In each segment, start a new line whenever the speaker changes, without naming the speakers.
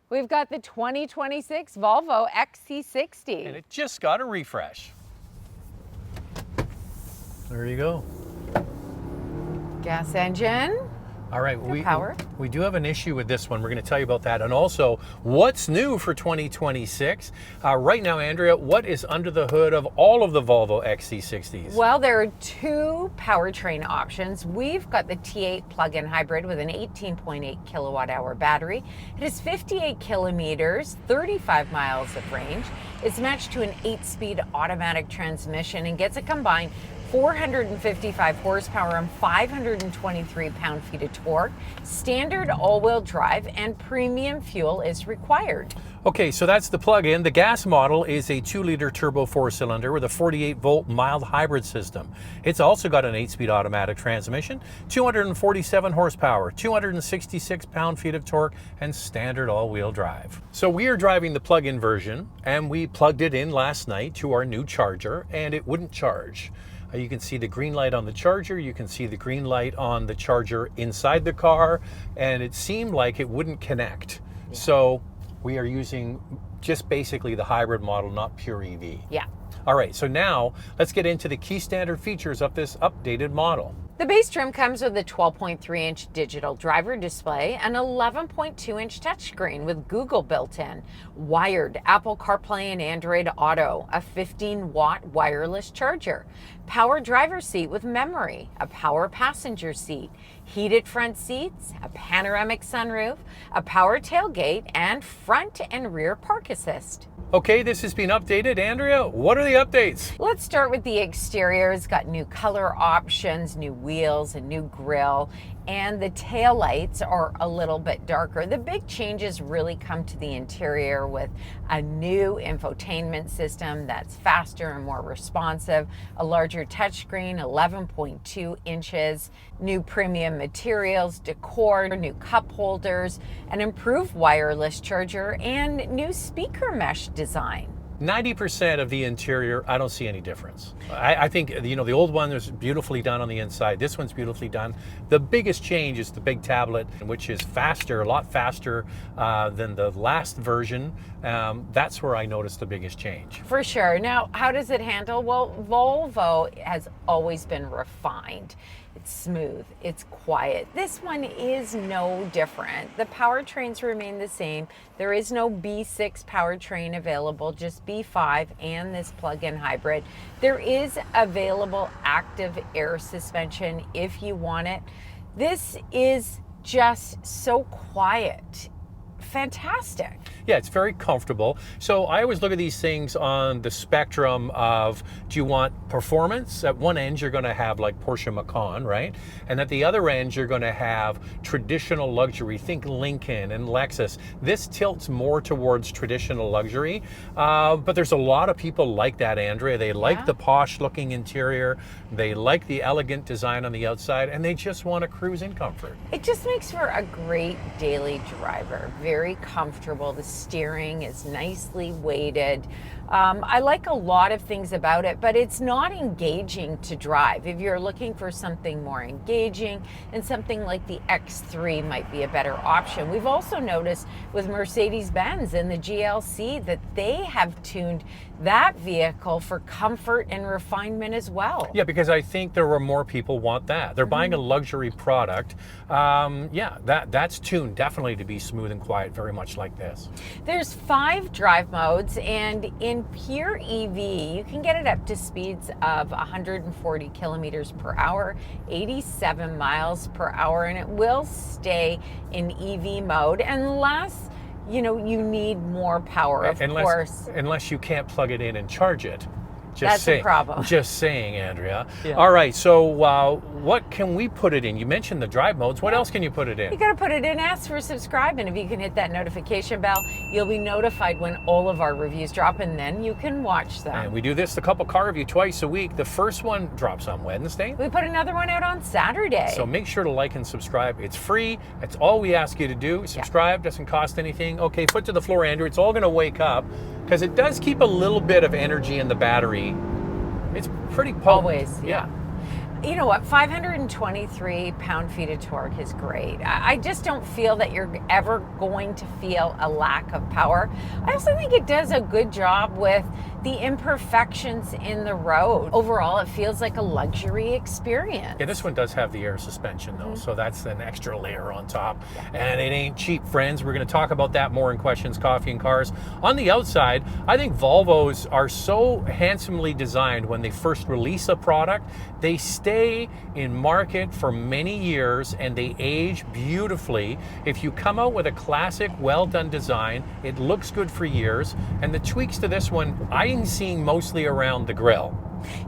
We've got the 2026 Volvo XC60.
And it just got a refresh. There you go.
Gas engine.
All right, we do have an issue with this one. We're going to tell you about that. And also, what's new for 2026? Right now, Andrea, what is under the hood of all of the Volvo XC60s?
Well, there are two powertrain options. We've got the T8 plug-in hybrid with an 18.8 kilowatt hour battery. It has 58 kilometers, 35 miles of range. It's matched to an 8-speed automatic transmission and gets a combined 455 horsepower and 523 pound-feet of torque. Standard all-wheel drive and premium fuel is required.
Okay, so that's the plug-in. The gas model is a 2-liter turbo 4-cylinder with a 48-volt mild hybrid system. It's also got an 8-speed automatic transmission, 247 horsepower, 266 pound-feet of torque, and standard all-wheel drive. So we are driving the plug-in version, and we plugged it in last night to our new charger, and it wouldn't charge. You can see the green light on the charger, you can see the green light on the charger inside the car, and it seemed like it wouldn't connect. Yeah. So we are using just basically the hybrid model, not pure EV.
Yeah.
All right, so now let's get into the key standard features of this updated model.
The base trim comes with a 12.3-inch digital driver display, an 11.2-inch touchscreen with Google built in, wired Apple CarPlay and Android Auto, a 15-watt wireless charger, power driver seat with memory, a power passenger seat, heated front seats, a panoramic sunroof, a power tailgate, and front and rear park assist.
Okay, this has been updated. Andrea, what are the updates?
Let's start with the exterior. It's got new color options, new wheels, a new grille, and the taillights are a little bit darker. The big changes really come to the interior with a new infotainment system that's faster and more responsive, a larger touchscreen, 11.2 inches, new premium materials, decor, new cup holders, an improved wireless charger, and new speaker mesh design.
90% of the interior, I don't see any difference. I think, you know, the old one was beautifully done on the inside. This one's beautifully done. The biggest change is the big tablet, which is faster, a lot faster than the last version. That's where I noticed the biggest change.
For sure. Now, how does it handle? Well, Volvo has always been refined. It's smooth, it's quiet. This one is no different. The powertrains remain the same. There is no B6 powertrain available, just B5 and this plug-in hybrid. There is available active air suspension if you want it. This is just so quiet. Fantastic.
Yeah, it's very comfortable. So I always look at these things on the spectrum of, do you want performance? At one end, you're going to have like Porsche Macan, right? And at the other end, you're going to have traditional luxury. Think Lincoln and Lexus. This tilts more towards traditional luxury, but there's a lot of people like that, Andrea. They like the posh looking interior. They like the elegant design on the outside, and they just want to cruise in comfort.
It just makes for a great daily driver. Very comfortable. The steering is nicely weighted. I like a lot of things about it, but it's not engaging to drive. If you're looking for something more engaging, and something like the X3 might be a better option. We've also noticed with Mercedes-Benz and the GLC that they have tuned that vehicle for comfort and refinement as well.
Yeah, because I think there were more people want that. They're buying a luxury product. Yeah, that's tuned definitely to be smooth and quiet, very much like this.
There's 5 drive modes, and in pure EV, you can get it up to speeds of 140 kilometers per hour, 87 miles per hour, and it will stay in EV mode unless you need more power, of course.
Unless you can't plug it in and charge it.
That's a problem.
Just saying, Andrea.
Yeah.
All right, so what can we put it in? You mentioned the drive modes. What else can you put it in?
You got to put it in, ask for subscribe, and if you can hit that notification bell, you'll be notified when all of our reviews drop, and then you can watch them.
And we do this, the couple car review, twice a week. The first one drops on Wednesday.
We put another one out on Saturday.
So make sure to like and subscribe. It's free. That's all we ask you to do. Subscribe, doesn't cost anything. Okay, foot to the floor, Andrew. It's all going to wake up, because it does keep a little bit of energy in the battery. It's pretty potent.
Always, yeah. You know what, 523 pound-feet of torque is great. I just don't feel that you're ever going to feel a lack of power. I also think it does a good job with the imperfections in the road. Overall, it feels like a luxury experience.
Yeah, this one does have the air suspension though, so that's an extra layer on top. And it ain't cheap, friends. We're going to talk about that more in Questions, Coffee and Cars. On the outside, I think Volvos are so handsomely designed. When they first release a product, they stay in market for many years and they age beautifully. If you come out with a classic, well done design, it looks good for years. And the tweaks to this one, I'm seeing mostly around the grille.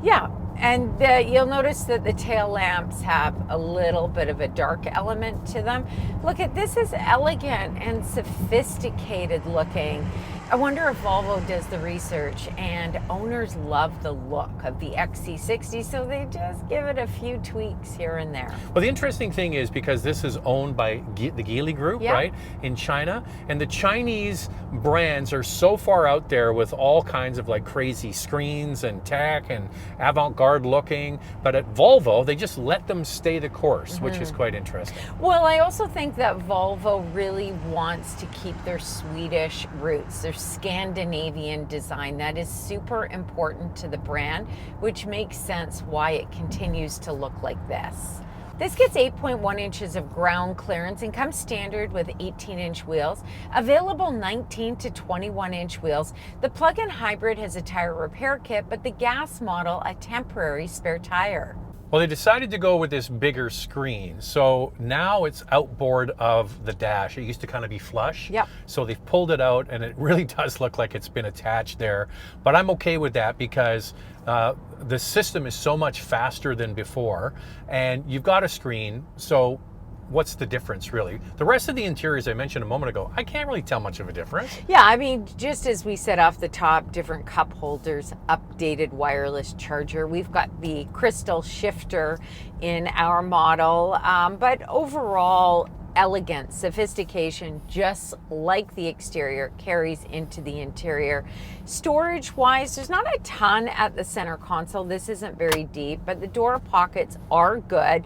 Yeah, and you'll notice that the tail lamps have a little bit of a dark element to them. Look at this, is elegant and sophisticated looking. I wonder if Volvo does the research and owners love the look of the XC60, so they just give it a few tweaks here and there.
Well, the interesting thing is, because this is owned by the Geely Group, right, in China, and the Chinese brands are so far out there with all kinds of like crazy screens and tech and avant-garde looking, but at Volvo, they just let them stay the course, which is quite interesting.
Well, I also think that Volvo really wants to keep their Swedish roots, their Scandinavian design. That is super important to the brand, which makes sense why it continues to look like this. This gets 8.1 inches of ground clearance and comes standard with 18-inch wheels. Available 19 to 21-inch wheels. The plug-in hybrid has a tire repair kit, but the gas model a temporary spare tire.
Well, they decided to go with this bigger screen. So now it's outboard of the dash. It used to kind of be flush.
Yep.
So they've pulled it out and it really does look like it's been attached there. But I'm okay with that because the system is so much faster than before and you've got a screen. So what's the difference really? The rest of the interior, as I mentioned a moment ago, I can't really tell much of a difference.
Yeah, I mean, just as we said off the top, different cup holders, updated wireless charger. We've got the crystal shifter in our model, but overall, elegance, sophistication, just like the exterior, carries into the interior. Storage-wise, there's not a ton at the center console. This isn't very deep, but the door pockets are good.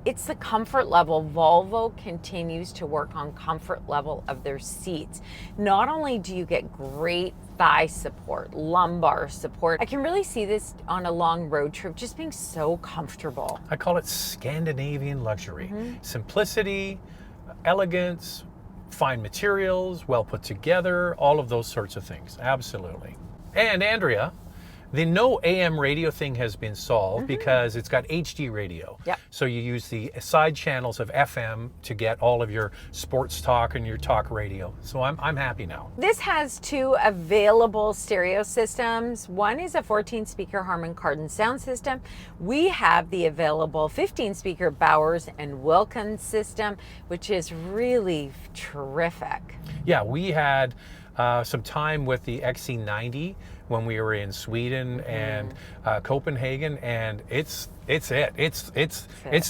It's the comfort level. Volvo continues to work on comfort level of their seats. Not only do you get great thigh support, lumbar support, I can really see this on a long road trip just being so comfortable.
I call it Scandinavian luxury. Simplicity, elegance, fine materials, well put together, all of those sorts of things. Absolutely. And Andrea, the no AM radio thing has been solved because it's got HD radio.
Yep.
So you use the side channels of FM to get all of your sports talk and your talk radio. So I'm happy now.
This has two available stereo systems. One is a 14-speaker Harman Kardon sound system. We have the available 15-speaker Bowers and Wilkins system, which is really terrific.
Yeah, we had some time with the XC90 when we were in Sweden and Copenhagen, and it's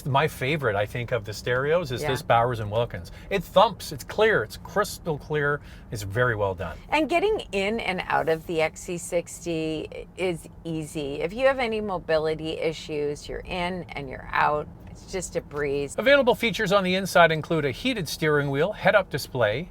my favorite, I think, of the stereos is this Bowers and Wilkins. It thumps, it's clear, it's crystal clear, it's very well done.
And getting in and out of the XC60 is easy. If you have any mobility issues, you're in and you're out. It's just a breeze.
Available features on the inside include a heated steering wheel, head-up display,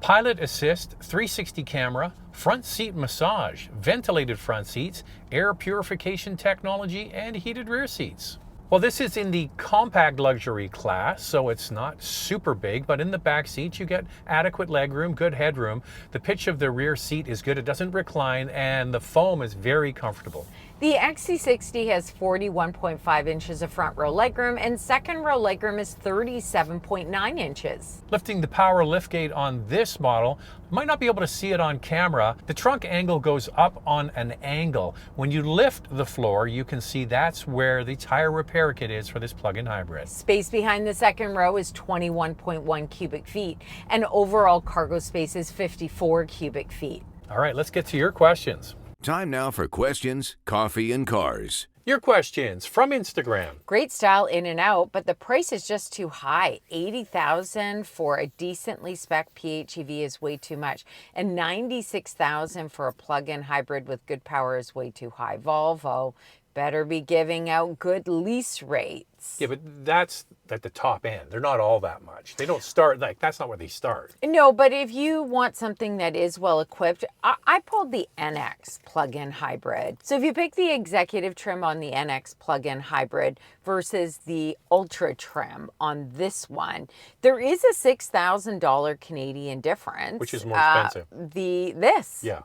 pilot assist, 360 camera, front seat massage, ventilated front seats, air purification technology, and heated rear seats. Well, this is in the compact luxury class, so it's not super big, but in the back seat you get adequate legroom, good headroom. The pitch of the rear seat is good, it doesn't recline, and the foam is very comfortable.
The XC60 has 41.5 inches of front row legroom, and second row legroom is 37.9 inches.
Lifting the power liftgate on this model, might not be able to see it on camera. The trunk angle goes up on an angle. When you lift the floor, you can see that's where the tire repair kit is for this plug-in hybrid.
Space behind the second row is 21.1 cubic feet, and overall cargo space is 54 cubic feet.
All right, let's get to your questions.
Time now for Questions, Coffee and Cars.
Your questions from Instagram.
Great style in and out, but the price is just too high. $80,000 for a decently spec PHEV is way too much, and $96,000 for a plug-in hybrid with good power is way too high. Volvo, Better be giving out good lease rates.
Yeah, but that's at the top end. They're not all that much. They don't start, like, that's not where they start.
No, but if you want something that is well equipped, I pulled the NX plug-in hybrid. So if you pick the executive trim on the NX plug-in hybrid versus the ultra trim on this one, there is a $6,000 Canadian difference.
Which is more expensive?
This.
Yeah.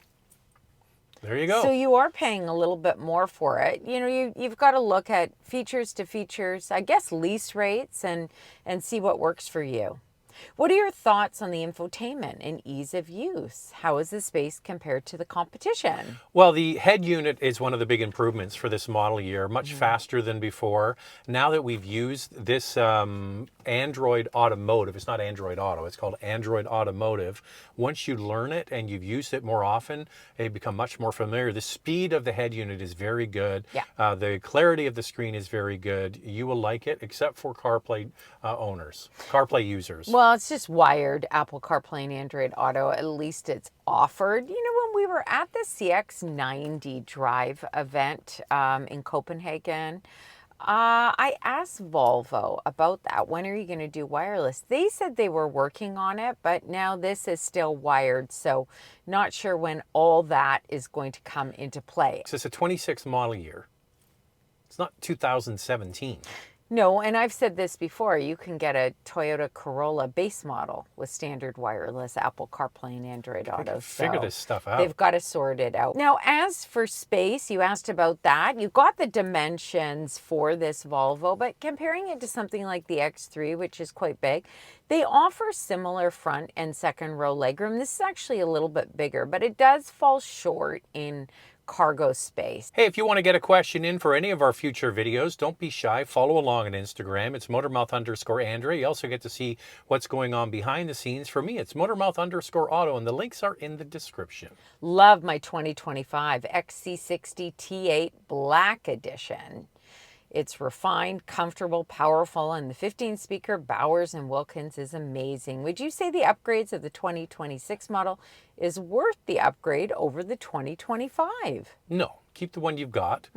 There you go.
So you are paying a little bit more for it. You know, you've got to look at features to features, I guess lease rates, and see what works for you. What are your thoughts on the infotainment and ease of use? How is the space compared to the competition?
Well, the head unit is one of the big improvements for this model year, much faster than before. Now that we've used this Android Automotive, it's not Android Auto, it's called Android Automotive. Once you learn it and you've used it more often, they become much more familiar. The speed of the head unit is very good.
Yeah.
The clarity of the screen is very good. You will like it, except for CarPlay CarPlay users.
Well, it's just wired Apple CarPlay and Android Auto. At least it's offered. You know, when we were at the CX90 Drive event in Copenhagen, I asked Volvo about that. When are you going to do wireless? They said they were working on it, but now this is still wired. So not sure when all that is going to come into play.
So it's a 26 model year. It's not 2017.
No, and I've said this before, you can get a Toyota Corolla base model with standard wireless Apple CarPlay and Android Auto.
Figure this stuff out.
They've got to sort it out. Now, as for space, you asked about that. You got the dimensions for this Volvo, but comparing it to something like the X3, which is quite big, they offer similar front and second row legroom. This is actually a little bit bigger, but it does fall short in cargo space.
Hey, if you want to get a question in for any of our future videos, don't be shy. Follow along on Instagram. It's Motormouth_Andrea. You also get to see what's going on behind the scenes. For me, it's Motormouth_Auto, and the links are in the description.
Love my 2025 XC60 T8 Black Edition. It's refined, comfortable, powerful, and the 15-speaker Bowers & Wilkins is amazing. Would you say the upgrades of the 2026 model is worth the upgrade over the 2025?
No, keep the one you've got.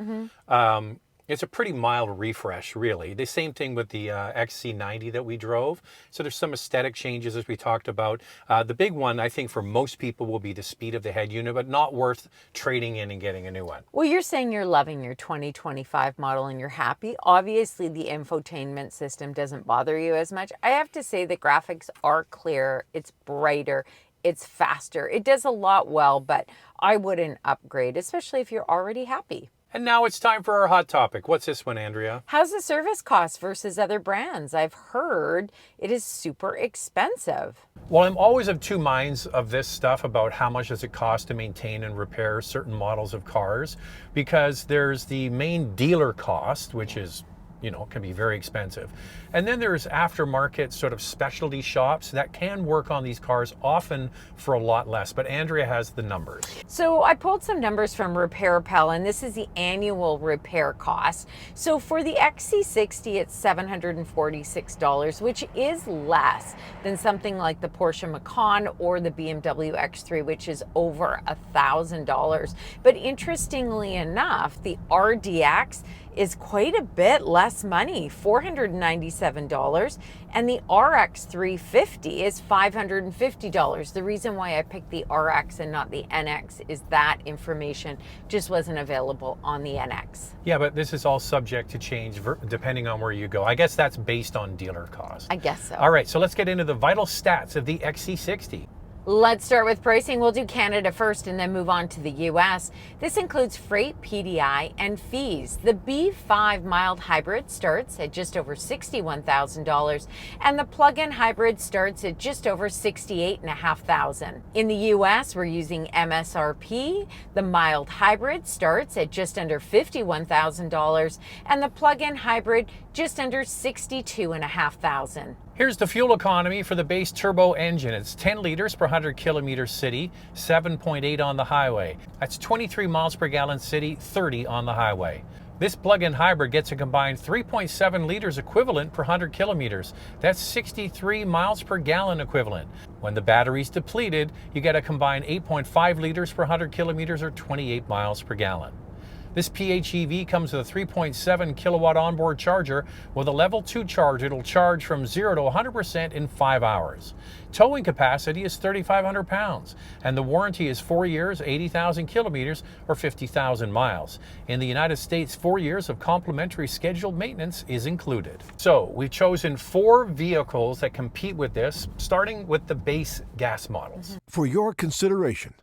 It's a pretty mild refresh, really. The same thing with the XC90 that we drove. So there's some aesthetic changes, as we talked about. The big one, I think, for most people will be the speed of the head unit, but not worth trading in and getting a new one.
Well, you're saying you're loving your 2025 model and you're happy. Obviously, the infotainment system doesn't bother you as much. I have to say the graphics are clear. It's brighter. It's faster. It does a lot well, but I wouldn't upgrade, especially if you're already happy.
And now it's time for our hot topic. What's this one, Andrea?
How's the service cost versus other brands? I've heard it is super expensive.
Well, I'm always of two minds of this stuff about how much does it cost to maintain and repair certain models of cars, because there's the main dealer cost, which is, you know, can be very expensive. And then there's aftermarket sort of specialty shops that can work on these cars often for a lot less. But Andrea has the numbers.
So I pulled some numbers from RepairPal, and this is the annual repair cost. So for the XC60, it's $746, which is less than something like the Porsche Macan or the BMW X3, which is over $1,000. But interestingly enough, the RDX is quite a bit less money, $497, and the RX 350 is $550. The reason why I picked the RX and not the NX is that information just wasn't available on the NX.
Yeah, but this is all subject to change depending on where you go. I guess that's based on dealer cost.
I guess so.
All right, so let's get into the vital stats of the XC60.
Let's start with pricing. We'll do Canada first and then move on to the US. This includes freight, PDI, and fees. The B5 mild hybrid starts at just over $61,000, and the plug-in hybrid starts at just over $68,500. In the US, we're using MSRP. The mild hybrid starts at just under $51,000, and the plug-in hybrid just under $62,500.
Here's the fuel economy for the base turbo engine. It's 10 liters per 100 kilometers city, 7.8 on the highway. That's 23 miles per gallon city, 30 on the highway. This plug-in hybrid gets a combined 3.7 liters equivalent per 100 kilometers. That's 63 miles per gallon equivalent. When the battery's depleted, you get a combined 8.5 liters per 100 kilometers or 28 miles per gallon. This PHEV comes with a 3.7 kilowatt onboard charger. With a level 2 charge, it'll charge from 0 to 100% in 5 hours. Towing capacity is 3,500 pounds, and the warranty is 4 years, 80,000 kilometers, or 50,000 miles. In the United States, 4 years of complimentary scheduled maintenance is included. So we've chosen 4 vehicles that compete with this, starting with the base gas models.
For your consideration,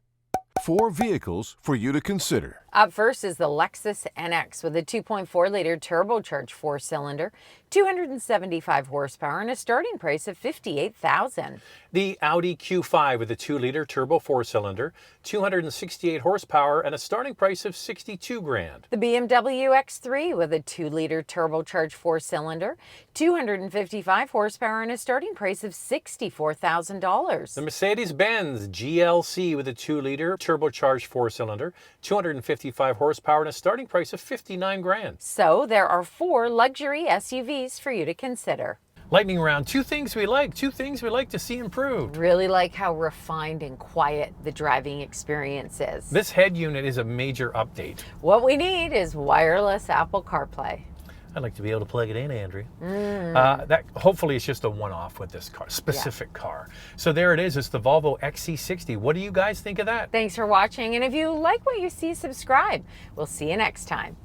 4 vehicles for you to consider.
Up first is the Lexus NX with a 2.4-liter turbocharged 4-cylinder, 275 horsepower, and a starting price of $58,000.
The Audi Q5 with a 2-liter turbo 4-cylinder, 268 horsepower, and a starting price of $62,000.
The BMW X3 with a 2-liter turbocharged 4-cylinder, 255 horsepower, and a starting price of $64,000.
The Mercedes-Benz GLC with a 2-liter turbocharged 4-cylinder, 255 horsepower, and a starting price of $59,000.
So there are 4 luxury SUVs for you to consider.
Lightning round, 2 things we like to see improved.
Really like how refined and quiet the driving experience is.
This head unit is a major update.
What we need is wireless Apple CarPlay.
I'd like to be able to plug it in, Andrew. That hopefully it's just a one-off with this car, specific car. So there it is. It's the Volvo XC60. What do you guys think of that?
Thanks for watching, and if you like what you see, subscribe. We'll see you next time.